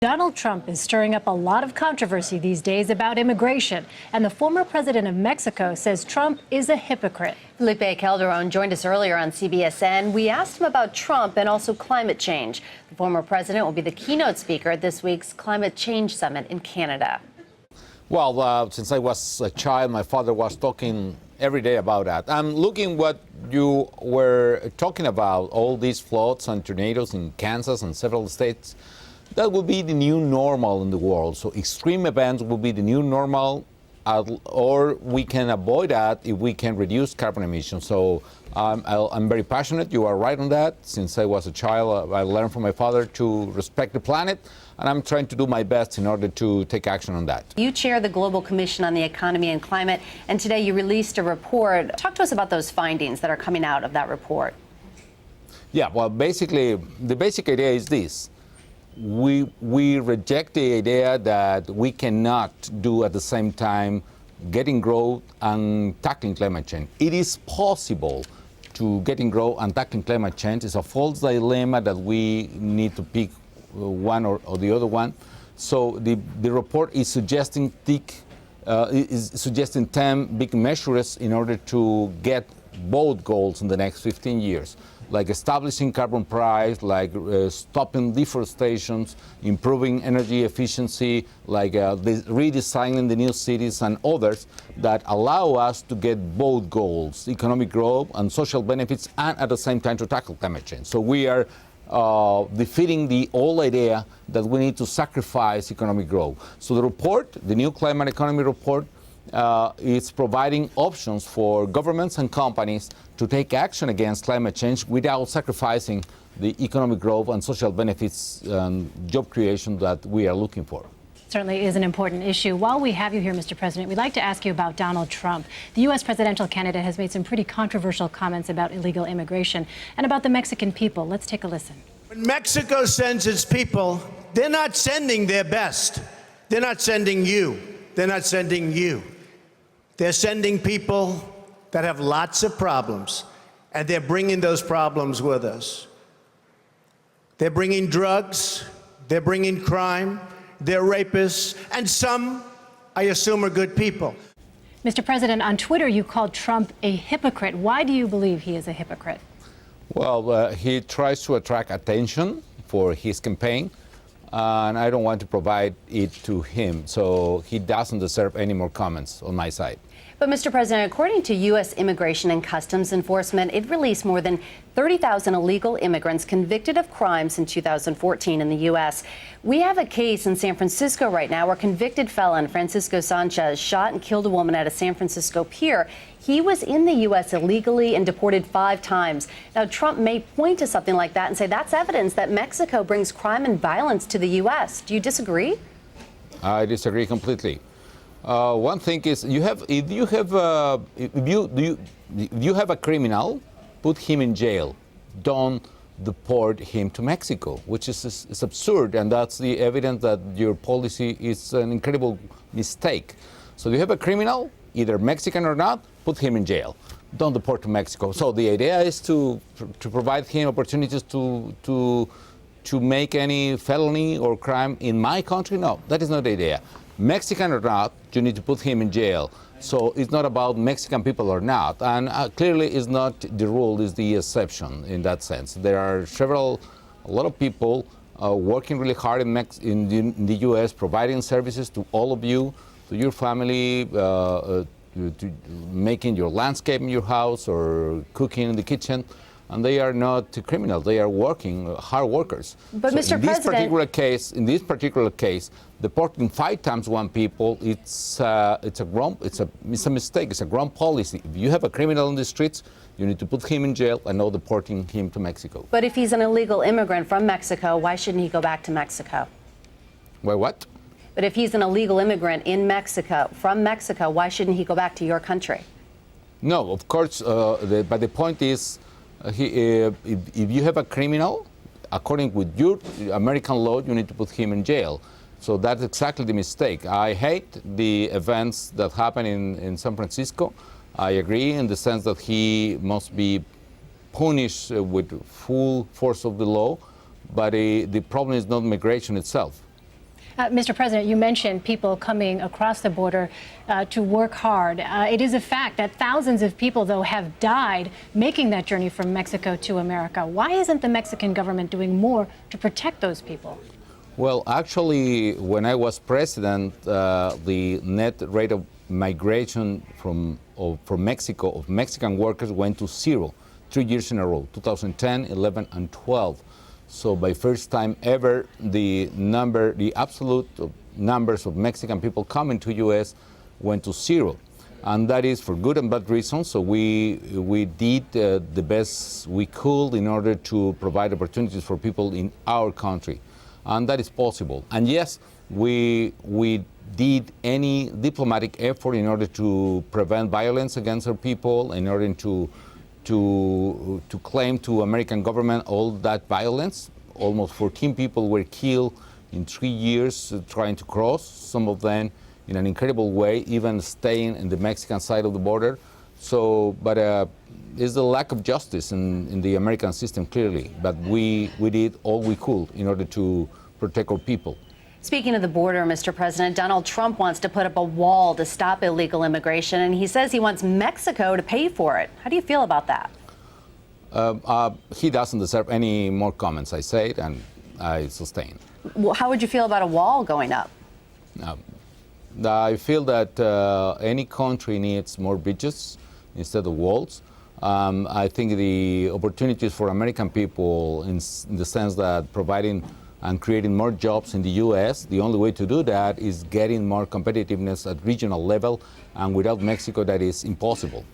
Donald Trump is stirring up a lot of controversy these days about immigration, and the former president of Mexico says Trump is a hypocrite. Felipe Calderon joined us earlier on CBSN. We asked him about Trump and also climate change. The former president will be the keynote speaker at this week's Climate Change Summit in Canada. Well, since I was a child, my father was talking every day about that. I'm looking what you were talking about, all these floods and tornadoes in Kansas and several states. That will be the new normal in the world. So extreme events will be the new normal, or we can avoid that if we can reduce carbon emissions. So I'm very passionate. You are right on that. Since I was a child, I learned from my father to respect the planet, and I'm trying to do my best in order to take action on that. You chair the Global Commission on the Economy and Climate, and today you released a report. Talk to us about those findings that are coming out of that report. Yeah, well, basically, the basic idea is this. We reject the idea that we cannot do at the same time getting growth and tackling climate change. It is possible to getting growth and tackling climate change. It's a false dilemma that we need to pick one or the other one. So the report is suggesting 10 big measures in order to get both goals in the next 15 years, like establishing carbon price, like stopping deforestation, improving energy efficiency, like redesigning the new cities and others that allow us to get both goals, economic growth and social benefits, and at the same time to tackle climate change. So we are defeating the old idea that we need to sacrifice economic growth. So the report, the new climate economy report, is providing options for governments and companies to take action against climate change without sacrificing the economic growth and social benefits and job creation that we are looking for. Certainly is an important issue. While we have you here, Mr. President, we'd like to ask you about Donald Trump. The U.S. presidential candidate has made some pretty controversial comments about illegal immigration and about the Mexican people. Let's take a listen. When Mexico sends its people, they're not sending their best. They're not sending you. They're not sending you. They're sending people that have lots of problems, and they're bringing those problems with us. They're bringing drugs, they're bringing crime, they're rapists, and some, I assume, are good people. Mr. President, on Twitter, you called Trump a hypocrite. Why do you believe he is a hypocrite? Well, he tries to attract attention for his campaign, and I don't want to provide it to him, so he doesn't deserve any more comments on my side. But, Mr. President, according to U.S. Immigration and Customs Enforcement, it released more than 30,000 illegal immigrants convicted of crimes in 2014 in the U.S. We have a case in San Francisco right now where convicted felon Francisco Sanchez shot and killed a woman at a San Francisco pier. He was in the U.S. illegally and deported 5 times. Now, Trump may point to something like that and say that's evidence that Mexico brings crime and violence to the U.S. Do you disagree? I disagree completely. One thing is, if you have a criminal, put him in jail. Don't deport him to Mexico, which is absurd, and that's the evidence that your policy is an incredible mistake. So you have a criminal, either Mexican or not, put him in jail. Don't deport to Mexico. So the idea is to provide him opportunities to make any felony or crime in my country. No, that is not the idea. Mexican or not, you need to put him in jail. So it's not about Mexican people or not. And clearly it's not the rule, it's the exception in that sense. There are a lot of people working really hard in the U.S., providing services to all of you, to your family, to making your landscape in your house or cooking in the kitchen. And they are not criminals. They are working, hard workers. But, so Mr. in this particular case, deporting 5 times one people, it's a mistake. It's a wrong policy. If you have a criminal in the streets, you need to put him in jail and not deporting him to Mexico. But if he's an illegal immigrant from Mexico, why shouldn't he go back to Mexico? Why what? But if he's an illegal immigrant in Mexico, from Mexico, why shouldn't he go back to your country? No, of course. But the point is, if you have a criminal, according with your American law, you need to put him in jail. So that's exactly the mistake. I hate the events that happen in San Francisco. I agree in the sense that he must be punished with full force of the law, but the problem is not migration itself. Mr. President, you mentioned people coming across the border to work hard. It is a fact that thousands of people, though, have died making that journey from Mexico to America. Why isn't the Mexican government doing more to protect those people? Well, actually, when I was president, the net rate of migration from Mexico of Mexican workers went to 0 3 years in a row, 2010, 11, and 12. So by first time ever, the absolute numbers of Mexican people coming to U.S. went to 0. And that is for good and bad reasons. So we did the best we could in order to provide opportunities for people in our country. And that is possible. And yes, we did any diplomatic effort in order to prevent violence against our people, in order to claim to American government all that violence. Almost 14 people were killed in 3 years trying to cross, some of them in an incredible way, even staying in the Mexican side of the border. So, but it's the lack of justice in the American system, clearly. But we did all we could in order to protect our people. Speaking of the border, Mr. President, Donald Trump wants to put up a wall to stop illegal immigration, and he says he wants Mexico to pay for it. How do you feel about that? He doesn't deserve any more comments. I say it, and I sustain. Well, how would you feel about a wall going up? I feel that any country needs more bridges instead of walls. I think the opportunities for American people in the sense that providing and creating more jobs in the U.S., the only way to do that is getting more competitiveness at regional level, and without Mexico that is impossible.